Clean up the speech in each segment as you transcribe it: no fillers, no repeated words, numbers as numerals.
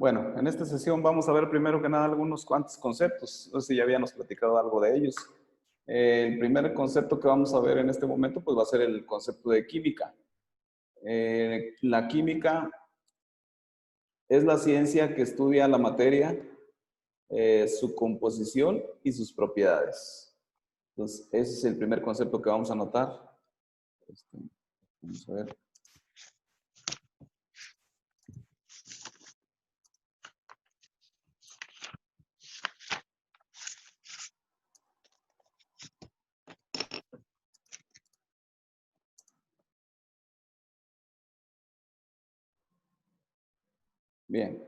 Bueno, en esta sesión vamos a ver primero que nada algunos cuantos conceptos. No sé si ya habíamos platicado algo de ellos. El primer concepto que vamos a ver en este momento pues va a ser el concepto de química. La química es la ciencia que estudia la materia, su composición y sus propiedades. Entonces, ese es el primer concepto que vamos a notar. Vamos a ver. Bien,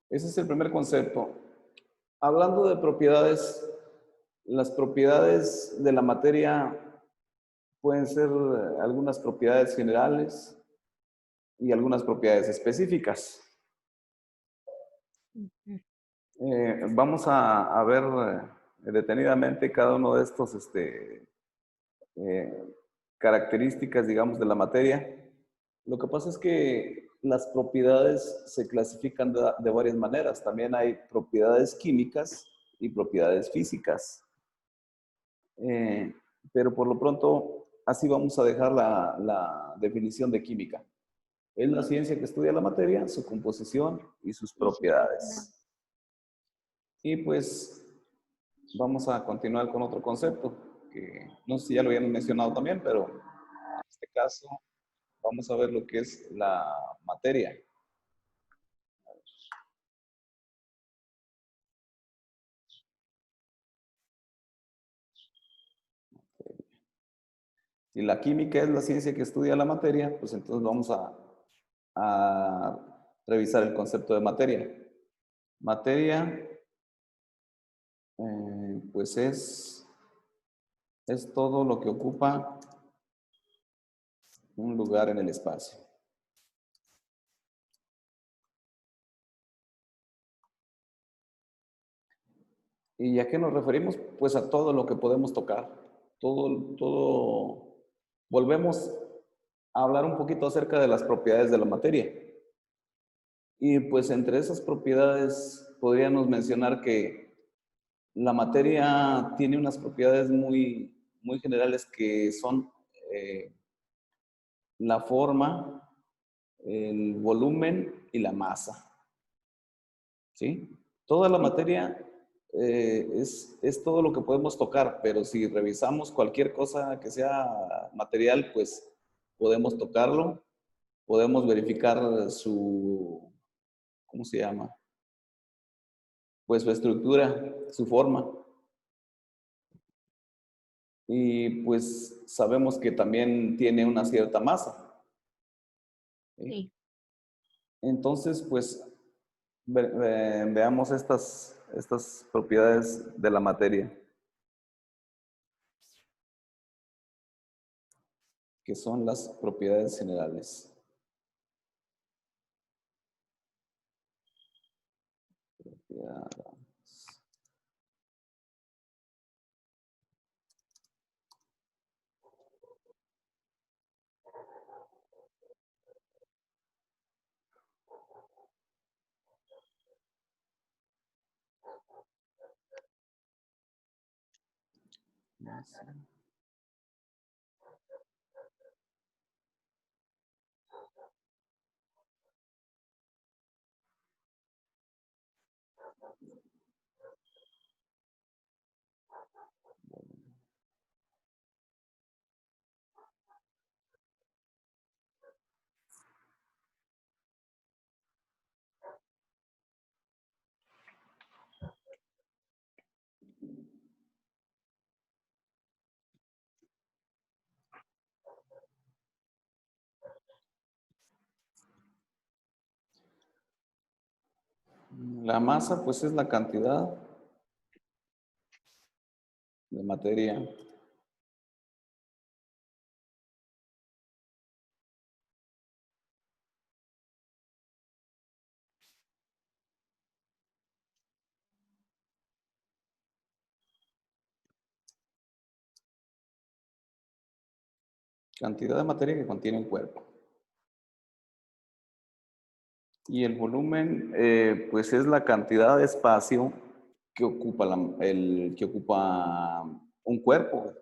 ese es el primer concepto. Hablando de propiedades, las propiedades de la materia pueden ser algunas propiedades generales y algunas propiedades específicas. Vamos a ver detenidamente cada uno de estos características, digamos, de la materia. Lo que pasa es que las propiedades se clasifican de varias maneras. También hay propiedades químicas y propiedades físicas. Pero por lo pronto, así vamos a dejar la definición de química. Es la ciencia que estudia la materia, su composición y sus propiedades. Y pues vamos a continuar con otro concepto, que no sé si ya lo habían mencionado también, pero en este caso vamos a ver lo que es la materia. Si la química es la ciencia que estudia la materia, pues entonces vamos a revisar el concepto de materia. Materia, pues es todo lo que ocupa un lugar en el espacio. ¿Y a qué nos referimos? Pues a todo lo que podemos tocar. Todo. Volvemos a hablar un poquito acerca de las propiedades de la materia. Y pues entre esas propiedades podríamos mencionar que la materia tiene unas propiedades muy generales que son la forma, el volumen y la masa. ¿Sí? Toda la materia es todo lo que podemos tocar, pero si revisamos cualquier cosa que sea material, pues podemos tocarlo, podemos verificar su, ¿cómo se llama? Pues su estructura, su forma. Y pues sabemos que también tiene una cierta masa. ¿Sí? Sí. Entonces, pues veamos estas propiedades de la materia, que son las propiedades generales. Propiedades. Masa. La masa, pues es la cantidad de materia que contiene el cuerpo. Y el volumen, pues es la cantidad de espacio que ocupa, que ocupa un cuerpo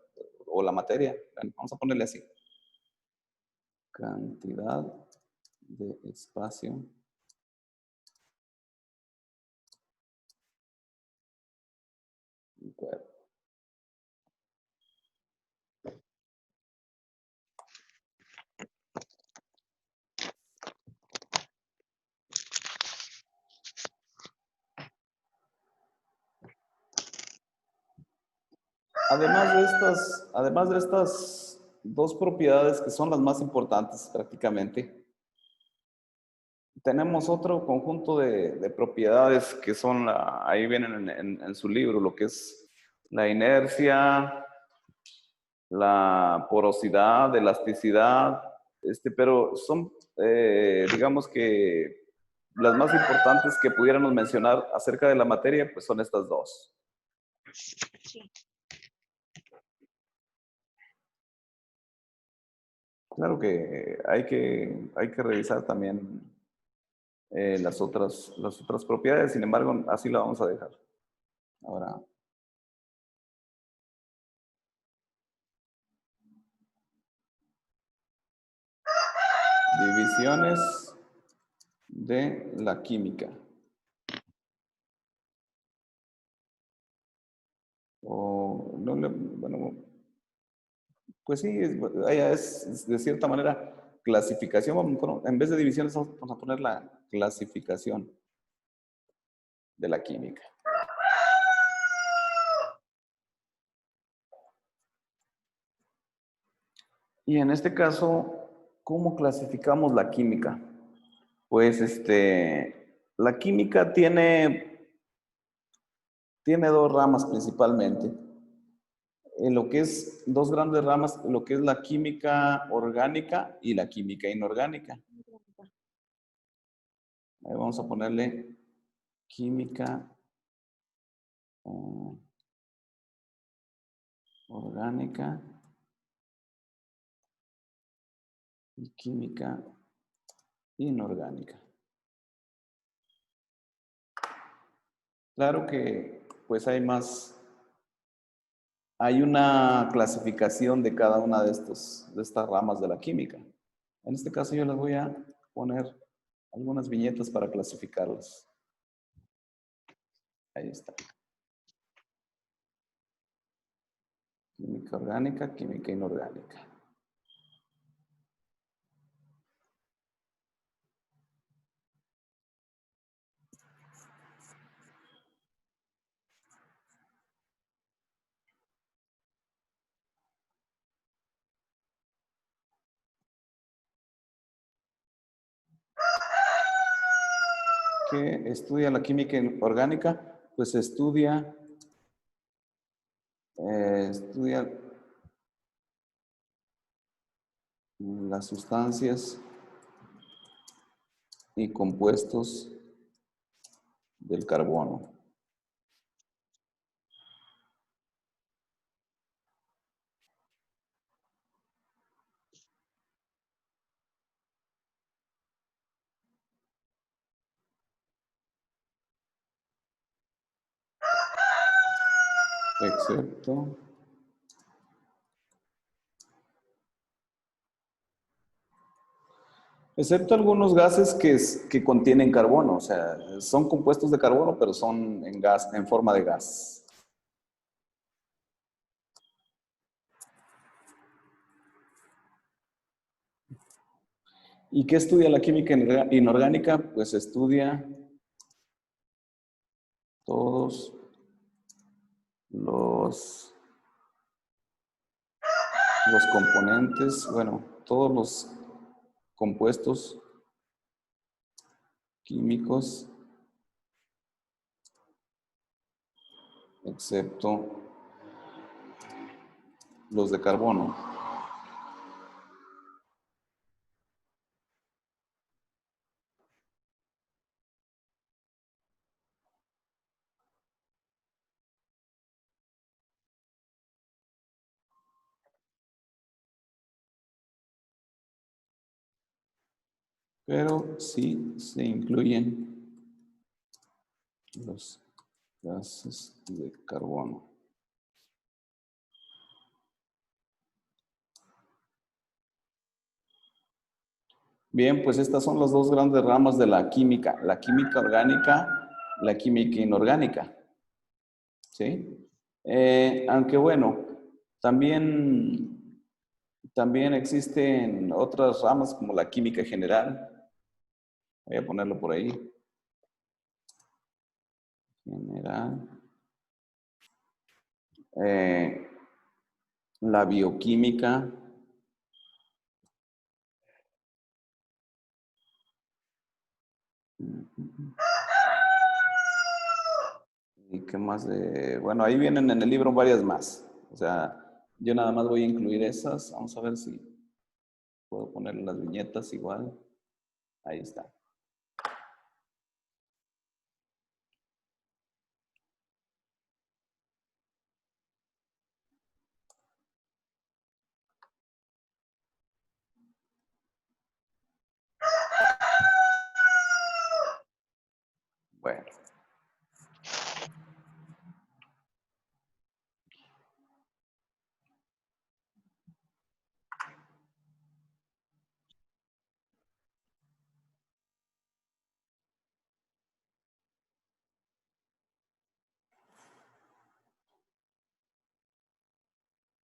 o la materia. Vamos a ponerle así. Cantidad de espacio. Un cuerpo. Además de estas dos propiedades que son las más importantes prácticamente, tenemos otro conjunto de propiedades que son, ahí vienen en su libro, lo que es la inercia, la porosidad, elasticidad, pero son, digamos que las más importantes que pudiéramos mencionar acerca de la materia, pues son estas dos. Sí. Claro que hay que revisar también las otras propiedades, sin embargo, así la vamos a dejar. Ahora, divisiones de la química. Bueno, pues sí, es de cierta manera clasificación. En vez de divisiones, vamos a poner la clasificación de la química. Y en este caso, ¿cómo clasificamos la química? Pues la química tiene dos ramas principalmente. En lo que es dos grandes ramas, lo que es la química orgánica y la química inorgánica. Ahí vamos a ponerle química orgánica y química inorgánica. Claro que pues hay una clasificación de cada una de estas ramas de la química. En este caso yo les voy a poner algunas viñetas para clasificarlas. Ahí está. Química orgánica, química inorgánica. ¿Qué estudia la química orgánica? Pues estudia las sustancias y compuestos del carbono. Excepto algunos gases que contienen carbono, o sea, son compuestos de carbono, pero son en forma de gas. ¿Y qué estudia la química inorgánica? Pues estudia todos los componentes, bueno, todos los compuestos químicos, excepto los de carbono. pero sí se incluyen los gases de carbono. Bien, pues estas son las dos grandes ramas de la química orgánica, la química inorgánica. ¿Sí? Aunque bueno, también existen otras ramas como la química general. Voy a ponerlo por ahí. General. La bioquímica. ¿Y qué más de...? Bueno, ahí vienen en el libro varias más. O sea, yo nada más voy a incluir esas. Vamos a ver si puedo poner las viñetas igual. Ahí está. Bueno.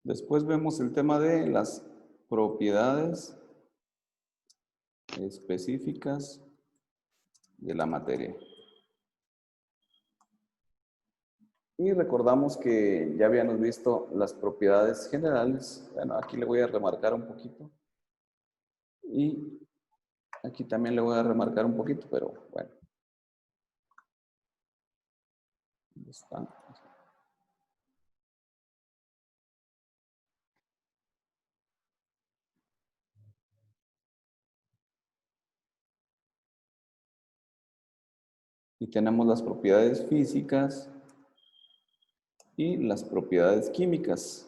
Después vemos el tema de las propiedades específicas de la materia. Y recordamos que ya habíamos visto las propiedades generales. Bueno, aquí le voy a remarcar un poquito. Y aquí también le voy a remarcar un poquito, pero bueno. ¿Dónde está? Y tenemos las propiedades físicas y las propiedades químicas.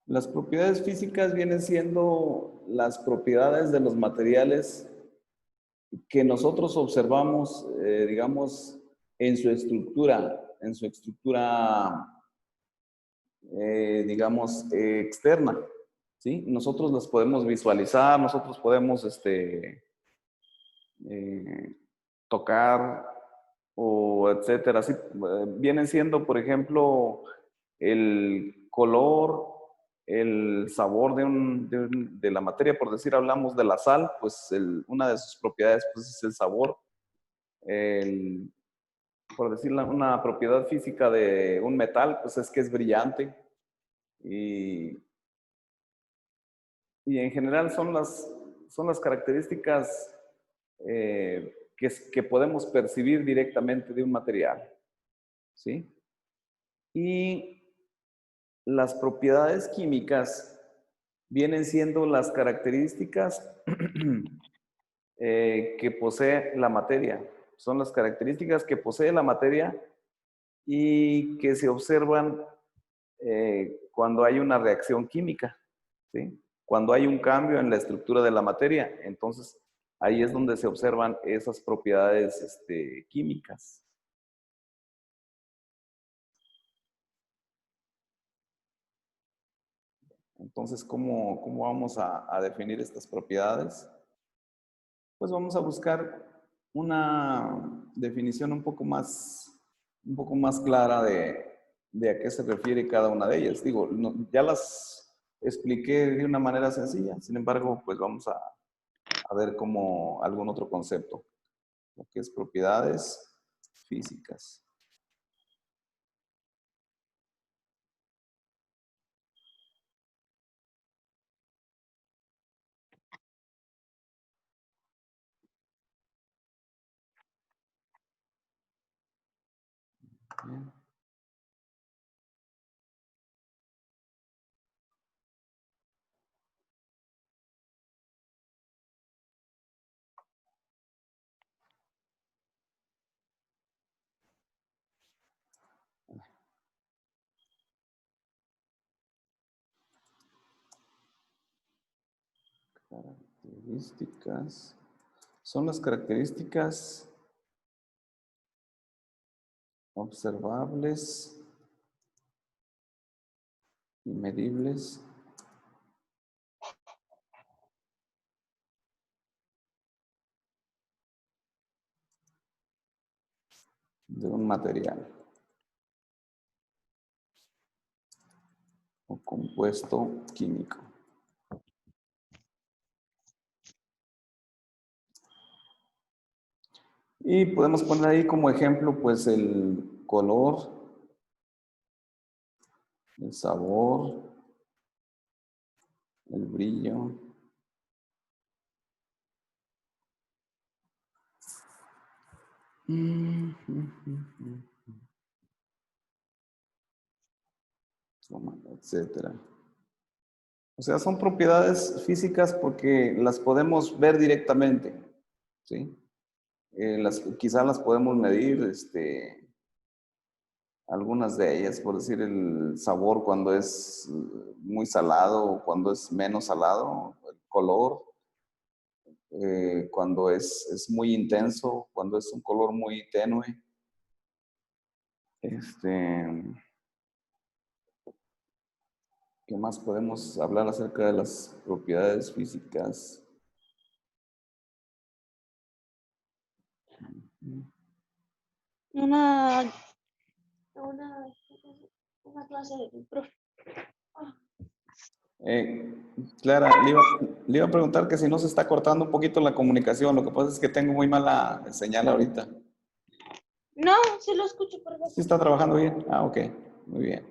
Las propiedades físicas vienen siendo las propiedades de los materiales que nosotros observamos, digamos, en su estructura, digamos, externa, ¿sí? Nosotros las podemos visualizar, nosotros podemos, tocar o etcétera. Así, vienen siendo, por ejemplo, el color, el sabor de la materia. Por decir, hablamos de la sal, pues una de sus propiedades pues, es el sabor. Por decir una propiedad física de un metal, pues es que es brillante. Y en general son las características que podemos percibir directamente de un material. ¿Sí? Y las propiedades químicas vienen siendo las características que posee la materia. Son las características que posee la materia y que se observan cuando hay una reacción química, ¿sí? Cuando hay un cambio en la estructura de la materia, entonces ahí es donde se observan esas propiedades químicas. Entonces, ¿cómo vamos a definir estas propiedades? Pues vamos a buscar una definición un poco más clara de a qué se refiere cada una de ellas. Digo, ya las expliqué de una manera sencilla, sin embargo, pues vamos a ver como algún otro concepto, lo que es propiedades físicas. Bien. Características. Son las características observables y medibles de un material o compuesto químico. Y podemos poner ahí como ejemplo, pues, el color, el sabor, el brillo. Etcétera. O sea, son propiedades físicas porque las podemos ver directamente, ¿sí? Quizás las podemos medir, algunas de ellas, por decir el sabor cuando es muy salado o cuando es menos salado, el color, cuando es muy intenso, cuando es un color muy tenue. ¿Qué más podemos hablar acerca de las propiedades físicas? Una, una, una clase de profe. Clara, le iba a preguntar que si no se está cortando un poquito la comunicación. Lo que pasa es que tengo muy mala señal ahorita. No, se lo escucho ¿Sí perfecto. está trabajando bien? Ah, ok. Muy bien.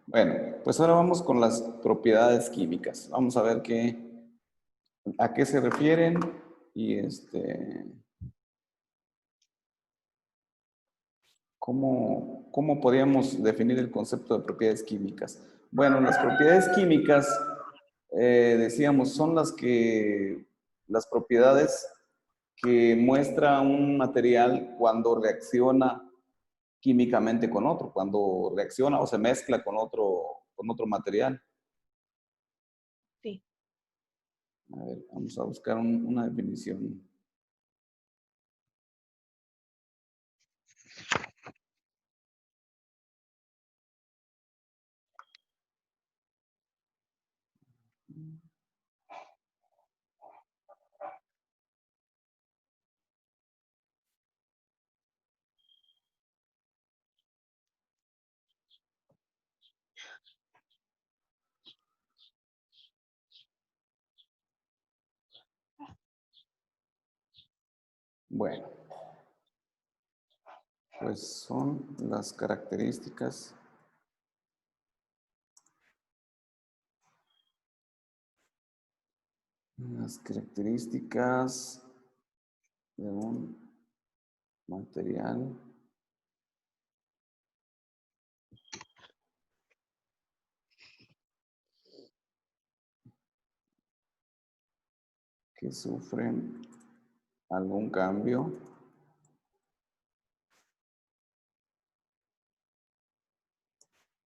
Bueno, pues ahora vamos con las propiedades químicas. Vamos a ver a qué se refieren y cómo podríamos definir el concepto de propiedades químicas. Bueno, las propiedades químicas, decíamos, son las propiedades que muestra un material cuando reacciona químicamente con otro, cuando reacciona o se mezcla con otro material. Sí. A ver, vamos a buscar una definición. Bueno, pues son las características de un material que sufren algún cambio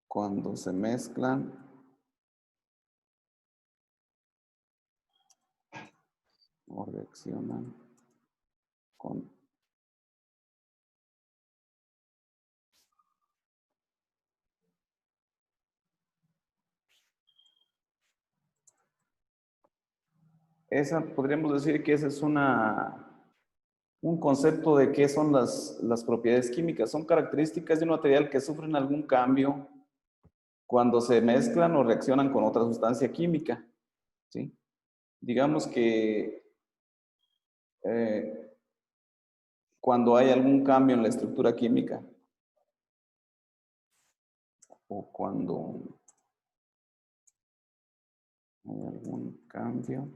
cuando se mezclan o reaccionan con esa podríamos decir que ese es un concepto de qué son las propiedades químicas. Son características de un material que sufren algún cambio cuando se mezclan o reaccionan con otra sustancia química, ¿sí? Digamos que eh, cuando hay algún cambio en la estructura química o cuando hay algún cambio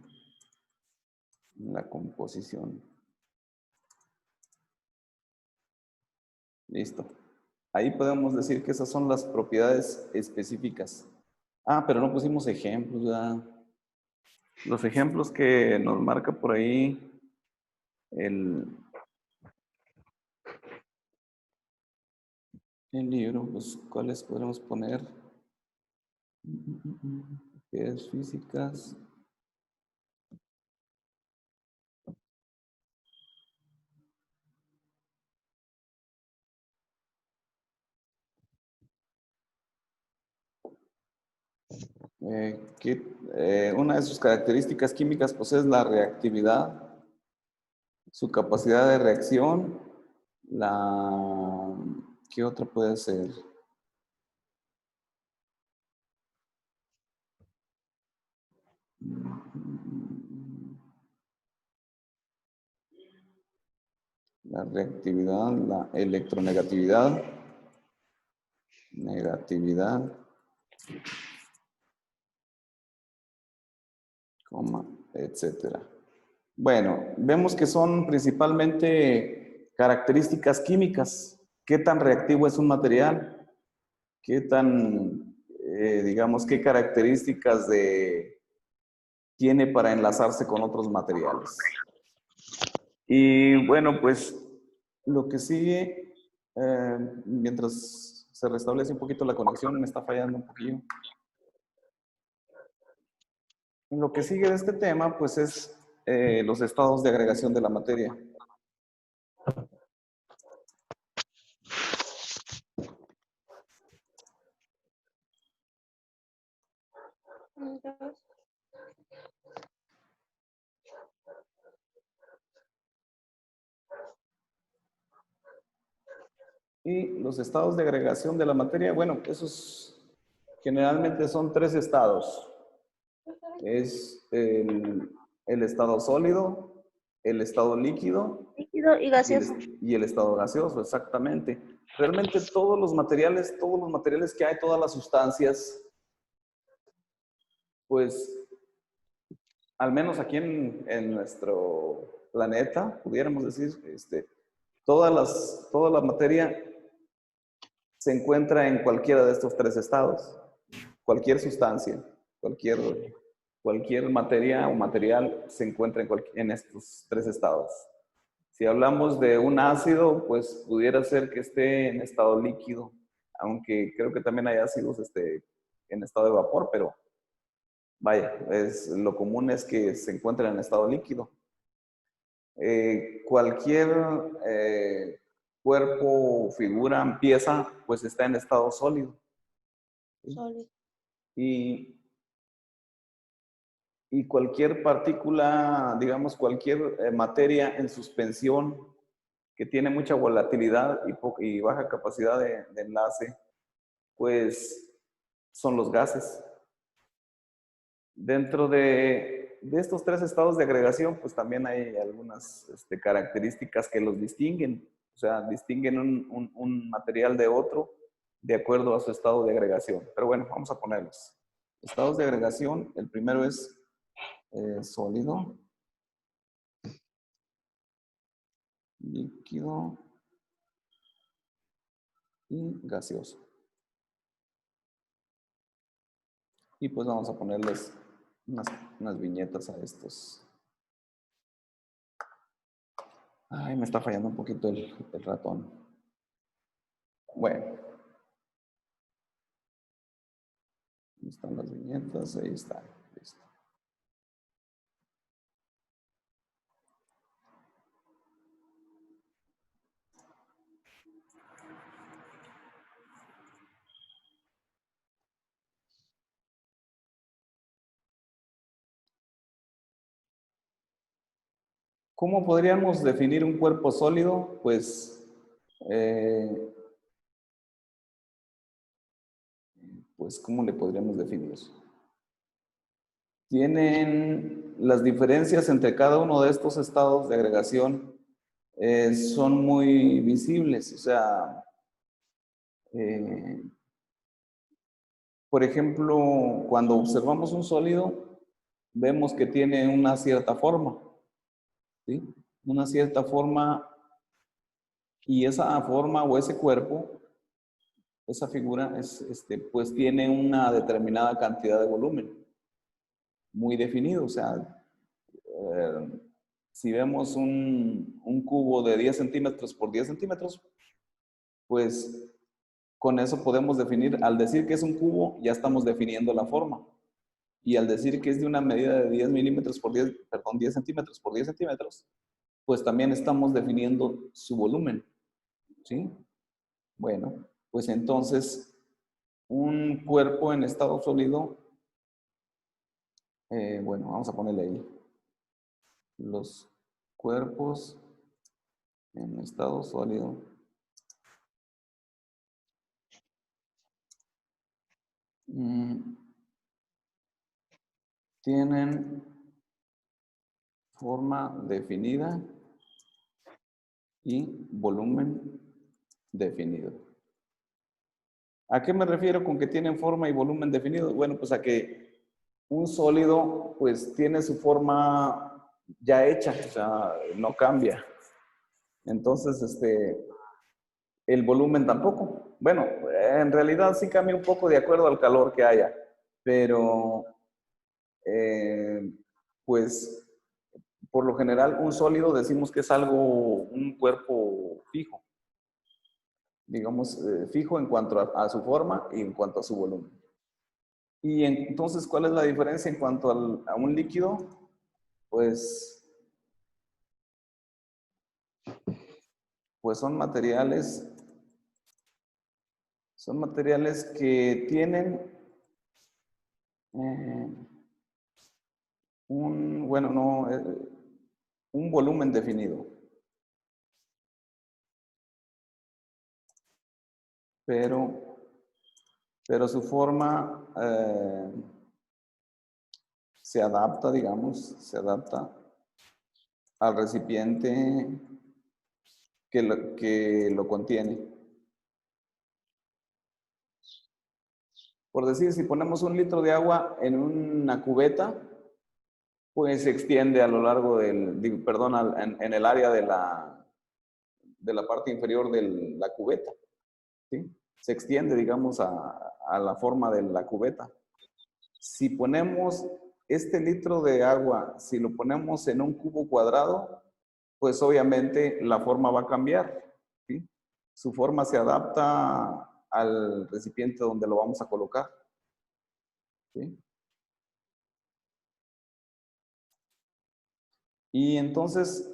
en la composición. Listo. Ahí podemos decir que esas son las propiedades específicas. Ah, pero no pusimos ejemplos, ¿verdad? Los ejemplos que nos marca por ahí el, el libro, pues, ¿cuáles podemos poner? Propiedades físicas. Una de sus características químicas pues es la reactividad, su capacidad de reacción, la... ¿Qué otra puede ser? La reactividad, la electronegatividad, negatividad, coma, etcétera. Bueno, vemos que son principalmente características químicas. ¿Qué tan reactivo es un material? ¿Qué tan, digamos, qué características tiene para enlazarse con otros materiales? Y bueno, pues lo que sigue, mientras se restablece un poquito la conexión, me está fallando un poquillo. Lo que sigue de este tema, pues es los estados de agregación de la materia. Entonces, Y los estados de agregación de la materia, bueno, esos generalmente son tres estados. Es el estado sólido, el estado líquido líquido y gaseoso. y el estado gaseoso, exactamente. Realmente todos los materiales que hay, todas las sustancias, pues al menos aquí en nuestro planeta, pudiéramos decir, toda la materia se encuentra en cualquiera de estos tres estados. Cualquier sustancia, cualquier, cualquier materia o material se encuentra en estos tres estados. Si hablamos de un ácido, pues pudiera ser que esté en estado líquido, aunque creo que también hay ácidos en estado de vapor, pero vaya, lo común es que se encuentren en estado líquido. Cualquier cuerpo, figura, pieza, pues está en estado sólido. ¿Sí? Sólido. Y, y cualquier partícula, digamos, cualquier materia en suspensión que tiene mucha volatilidad y baja capacidad de enlace, pues son los gases. Dentro de estos tres estados de agregación, pues también hay algunas características que los distinguen. O sea, distinguen un material de otro de acuerdo a su estado de agregación. Pero bueno, vamos a ponerlos. Estados de agregación, el primero es sólido, líquido y gaseoso. Y pues vamos a ponerles unas viñetas a estos. Ay, me está fallando un poquito el ratón. Bueno, ahí están las viñetas, ahí están. Listo. ¿Cómo podríamos definir un cuerpo sólido? Pues, ¿cómo le podríamos definir? Tienen las diferencias entre cada uno de estos estados de agregación son muy visibles. O sea, por ejemplo, cuando observamos un sólido, vemos que tiene una cierta forma, ¿sí? Una cierta forma, y esa forma o ese cuerpo, esa figura, pues tiene una determinada cantidad de volumen muy definido. O sea, si vemos un cubo de 10 centímetros por 10 centímetros, pues con eso podemos definir, al decir que es un cubo, ya estamos definiendo la forma. Y al decir que es de una medida de 10 milímetros por 10, perdón, 10 centímetros por 10 centímetros, pues también estamos definiendo su volumen, ¿sí? Bueno, pues entonces, un cuerpo en estado sólido, bueno, vamos a ponerle ahí. Los cuerpos en estado sólido tienen forma definida y volumen definido. ¿A qué me refiero con que tienen forma y volumen definido? Bueno, pues a que un sólido pues tiene su forma ya hecha, o sea, no cambia. Entonces, el volumen tampoco. Bueno, en realidad sí cambia un poco de acuerdo al calor que haya, pero pues por lo general un sólido decimos que es algo, un cuerpo fijo, digamos, fijo en cuanto a su forma y en cuanto a su volumen. Y entonces, ¿cuál es la diferencia en cuanto a un líquido? Pues, pues son materiales que tienen bueno, no, un volumen definido, pero su forma se adapta, digamos, se adapta al recipiente que lo contiene. Por decir, si ponemos un litro de agua en una cubeta, pues se extiende a lo largo perdón, en el área de la parte inferior de la cubeta, ¿sí? Se extiende, digamos, a la forma de la cubeta. Si ponemos este litro de agua, si lo ponemos en un cubo cuadrado, pues obviamente la forma va a cambiar, ¿sí? Su forma se adapta al recipiente donde lo vamos a colocar, ¿sí? Y entonces,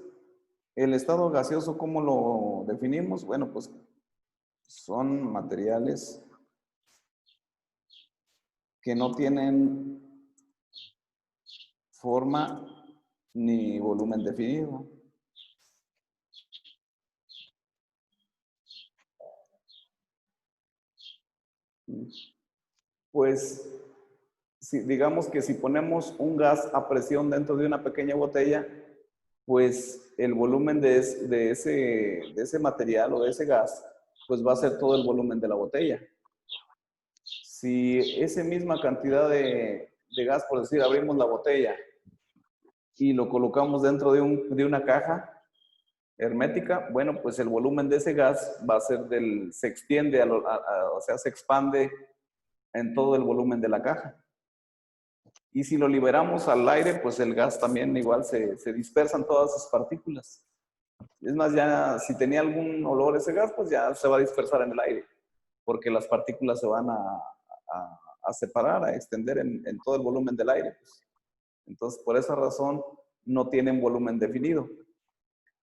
el estado gaseoso, ¿cómo lo definimos? Bueno, pues son materiales que no tienen forma ni volumen definido. Pues, digamos que si ponemos un gas a presión dentro de una pequeña botella, pues el volumen de ese material o de ese gas, pues va a ser todo el volumen de la botella. Si esa misma cantidad de gas, por decir, abrimos la botella y lo colocamos dentro de una caja hermética, bueno, pues el volumen de ese gas va a ser se extiende, o sea, se expande en todo el volumen de la caja. Y si lo liberamos al aire, pues el gas también igual se dispersan todas sus partículas. Es más, ya si tenía algún olor ese gas, pues ya se va a dispersar en el aire, porque las partículas se van a separar, a extender en todo el volumen del aire. Pues. Entonces, por esa razón, no tienen volumen definido.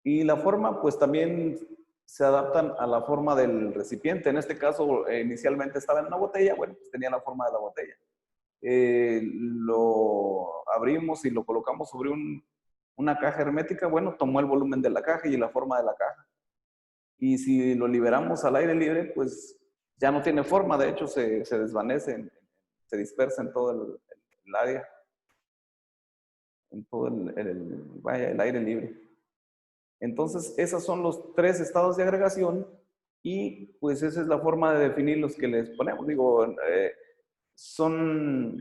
Y la forma, pues también se adaptan a la forma del recipiente. En este caso, inicialmente estaba en una botella, bueno, pues tenía la forma de la botella. Lo abrimos y lo colocamos sobre una caja hermética, bueno, tomó el volumen de la caja y la forma de la caja. Y si lo liberamos al aire libre, pues ya no tiene forma, de hecho se desvanece, se dispersa en todo el área, en todo vaya, el aire libre. Entonces, esos son los 3 estados de agregación y pues esa es la forma de definir los que les ponemos. Digo, son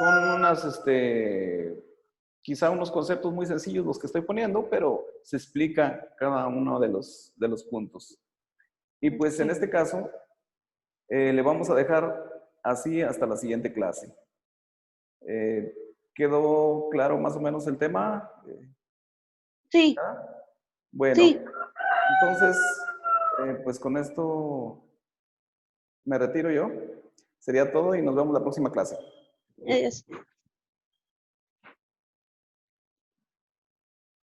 unas, quizá unos conceptos muy sencillos los que estoy poniendo, pero se explica cada uno de los puntos. Y pues en este caso, le vamos a dejar así hasta la siguiente clase. ¿Quedó claro más o menos el tema? Sí, Bueno, sí. entonces, pues con esto me retiro yo. Sería todo y nos vemos la próxima clase. Es